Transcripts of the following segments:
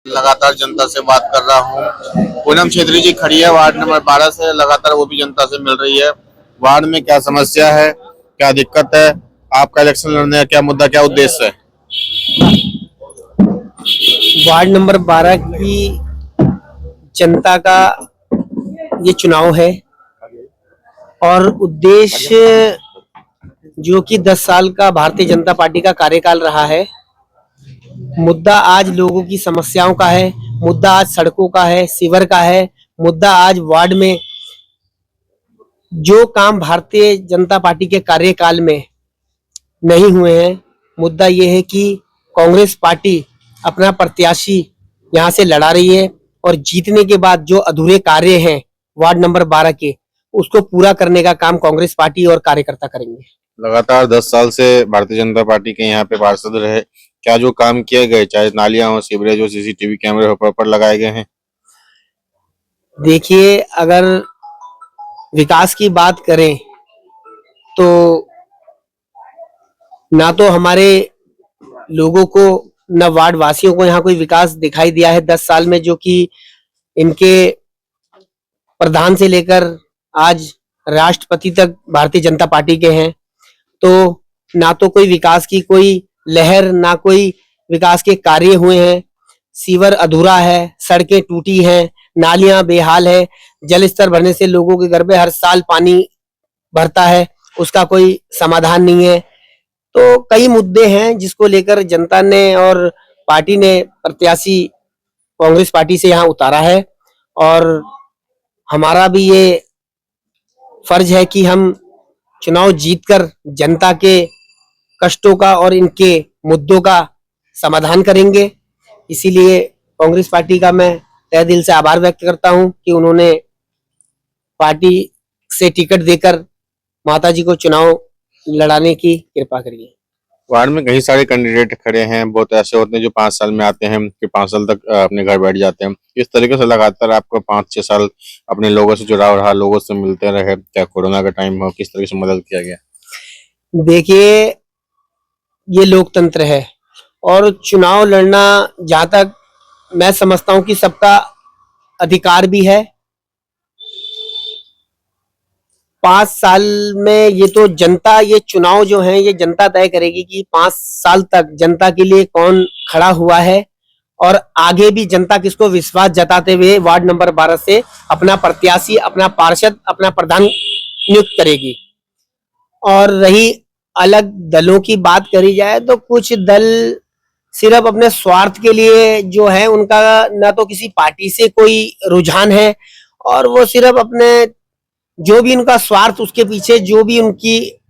लगातार जनता से बात कर रहा हूँ। पूनम छेत्री जी खड़ी है वार्ड नंबर 12 से, लगातार वो भी जनता से मिल रही है। वार्ड में क्या समस्या है, क्या दिक्कत है, आपका इलेक्शन लड़ने का क्या मुद्दा, क्या उद्देश्य है? वार्ड नंबर 12 की जनता का ये चुनाव है और उद्देश्य जो कि 10 साल का भारतीय जनता पार्टी का कार्यकाल रहा है। मुद्दा आज लोगों की समस्याओं का है, मुद्दा आज सड़कों का है, सीवर का है, मुद्दा आज वार्ड में जो काम भारतीय जनता पार्टी के कार्यकाल में नहीं हुए हैं। मुद्दा ये है कि कांग्रेस पार्टी अपना प्रत्याशी यहाँ से लड़ा रही है और जीतने के बाद जो अधूरे कार्य हैं वार्ड नंबर 12 के, उसको पूरा करने का काम कांग्रेस पार्टी और कार्यकर्ता करेंगे। लगातार 10 साल से भारतीय जनता पार्टी के यहाँ पे पार्षद रहे, क्या जो काम किए गए, चाहे नालियां हो, सीवरेज हो, सीसीटीवी कैमरे हो, प्रॉपर लगाए गए हैं? देखिए, अगर विकास की बात करें तो ना तो हमारे लोगों को, न वार्ड वासियों को यहाँ कोई विकास दिखाई दिया है 10 साल में, जो कि इनके प्रधान से लेकर आज राष्ट्रपति तक भारतीय जनता पार्टी के हैं। तो ना तो कोई विकास की कोई लहर, ना कोई विकास के कार्य हुए हैं। सीवर अधूरा है, सड़कें टूटी हैं, नालियां बेहाल है, जल स्तर बढ़ने से लोगों के घर पे हर साल पानी भरता है, उसका कोई समाधान नहीं है। तो कई मुद्दे हैं जिसको लेकर जनता ने और पार्टी ने प्रत्याशी कांग्रेस पार्टी से यहाँ उतारा है और हमारा भी ये फर्ज है कि हम चुनाव जीतकर जनता के कष्टों का और इनके मुद्दों का समाधान करेंगे। इसीलिए कांग्रेस पार्टी का मैं तहे दिल से आभार व्यक्त करता हूं कि उन्होंने पार्टी से टिकट देकर माताजी को चुनाव लड़ाने की कृपा करी है। वार्ड में कई सारे कैंडिडेट खड़े हैं, बहुत ऐसे होते हैं जो 5 साल में आते हैं, फिर 5 साल तक अपने घर बैठ जाते हैं। इस तरीके से लगातार आपको 5-6 साल अपने लोगों से जुड़ाव रहा, लोगों से मिलते रहे, क्या कोरोना का टाइम हो, किस तरीके से मदद किया गया? देखिए, ये लोकतंत्र है और चुनाव लड़ना, जहां तक मैं समझता हूं कि सबका अधिकार भी है। 5 साल में ये तो जनता, ये चुनाव जो है ये जनता तय करेगी कि 5 साल तक जनता के लिए कौन खड़ा हुआ है और आगे भी जनता किसको विश्वास जताते हुए वार्ड नंबर 12 से अपना प्रत्याशी, अपना पार्षद, अपना प्रधान नियुक्त करेगी। और रही अलग दलों की बात करी जाए तो कुछ दल सिर्फ अपने स्वार्थ के लिए जो है, उनका ना तो किसी पार्टी से कोई रुझान है और वो सिर्फ अपने, जो भी उनका स्वार्थ, उसके पीछे जो भी उनकी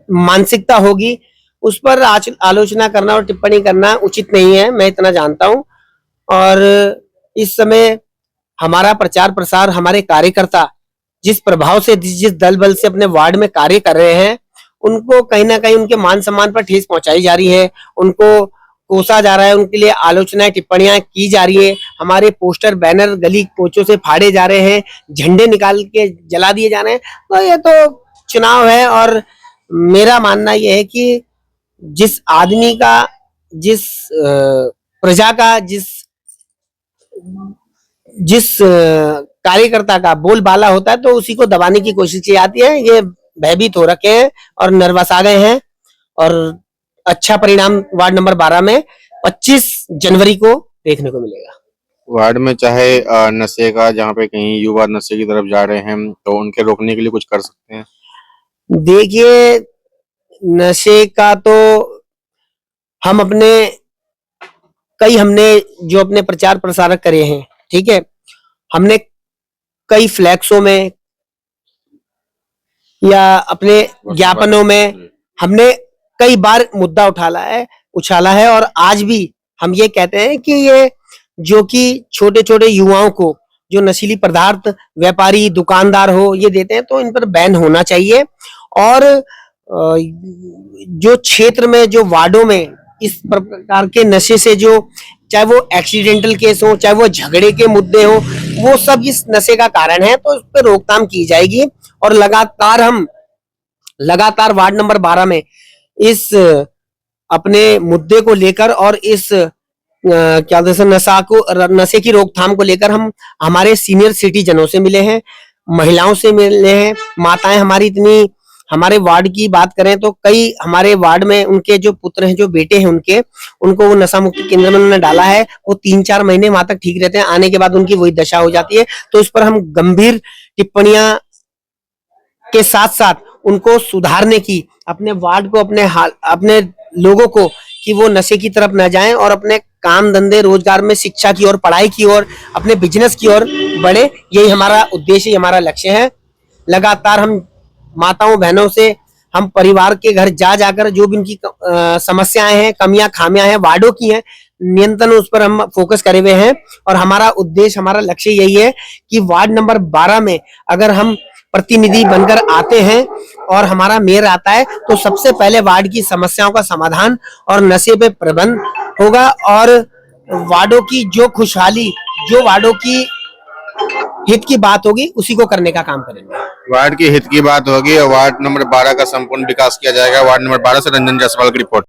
मानसिकता होगी उस पर आलोचना करना और टिप्पणी करना उचित नहीं है, मैं इतना जानता हूं। और इस समय हमारा प्रचार प्रसार, हमारे कार्यकर्ता जिस प्रभाव से, जिस दल बल से अपने वार्ड में कार्य कर रहे हैं, उनको कहीं ना कहीं उनके मान सम्मान पर ठेस पहुंचाई जा रही है, उनको कोसा जा रहा है, उनके लिए आलोचनाएं, टिप्पणियां की जा रही है। हमारे पोस्टर बैनर गली कोचों से फाड़े जा रहे हैं, झंडे निकाल के जला दिए जा रहे हैं। तो ये तो चुनाव है और मेरा मानना यह है कि जिस आदमी का, जिस प्रजा का, जिस जिस कार्यकर्ता का बोलबाला होता है तो उसी को दबाने की कोशिश की जाती है। ये भयभीत हो रखे हैं और नर्वस आ गए हैं और अच्छा परिणाम वार्ड नंबर 12 में 25 जनवरी को देखने को मिलेगा। वार्ड में चाहे नशे का, जहाँ पे कहीं युवा नशे की तरफ जा रहे हैं, तो उनके रोकने के लिए कुछ कर सकते हैं? देखिए, नशे का तो हम अपने, हमने जो अपने प्रचार प्रसारक करे हैं, ठीक है, हमने कई फ्लैक्सों में या अपने ज्ञापनों में हमने कई बार मुद्दा उछाला है और आज भी हम ये कहते हैं कि ये जो कि छोटे छोटे युवाओं को जो नशीली पदार्थ व्यापारी, दुकानदार हो, ये देते हैं, तो इन पर बैन होना चाहिए। और जो क्षेत्र में, जो वार्डों में इस प्रकार के नशे से, जो चाहे वो एक्सीडेंटल केस हो, चाहे वो झगड़े के मुद्दे हो, वो सब इस नशे का कारण है, तो इस पर रोकथाम की जाएगी। और लगातार वार्ड नंबर 12 में इस अपने मुद्दे को लेकर और इस क्या जैसे नशे की रोकथाम को लेकर हम हमारे सीनियर सिटीजनों से मिले हैं, महिलाओं से मिले हैं, माताएं हमारी इतनी, हमारे वार्ड की बात करें तो कई हमारे वार्ड में उनके जो पुत्र हैं, जो बेटे हैं उनके, उनको वो नशा मुक्ति केंद्र में उन्होंने डाला है। वो 3-4 महीने वहां तक ठीक रहते हैं, आने के बाद उनकी वही दशा हो जाती है। तो इस पर हम गंभीर टिप्पणियां के साथ साथ उनको सुधारने की, अपने वार्ड को, अपने लोगों को, कि वो नशे की तरफ न जाएं और अपने काम धंधे रोजगार में, शिक्षा की ओर, पढ़ाई की ओर, अपने बिजनेस की ओर बढ़े। यही हमारा उद्देश्य, यही हमारा लक्ष्य है। लगातार हम माताओं बहनों से, हम परिवार के घर जा जाकर जो भी उनकी समस्याएं हैं, कमियां खामियां हैं, वार्डों की हैं, नियंत्रण उस पर हम फोकस करे हुए हैं। और हमारा उद्देश्य, हमारा लक्ष्य यही है कि वार्ड नंबर 12 में अगर हम प्रतिनिधि बनकर आते हैं और हमारा मेयर आता है तो सबसे पहले वार्ड की समस्याओं का समाधान और नशे पे प्रबंध होगा, और वार्डों की जो खुशहाली, जो वार्डों की हित की बात होगी, उसी को करने का काम करेंगे। वार्ड के हित की बात होगी और वार्ड नंबर 12 का संपूर्ण विकास किया जाएगा। वार्ड नंबर 12 से रंजन जायसवाल की रिपोर्ट।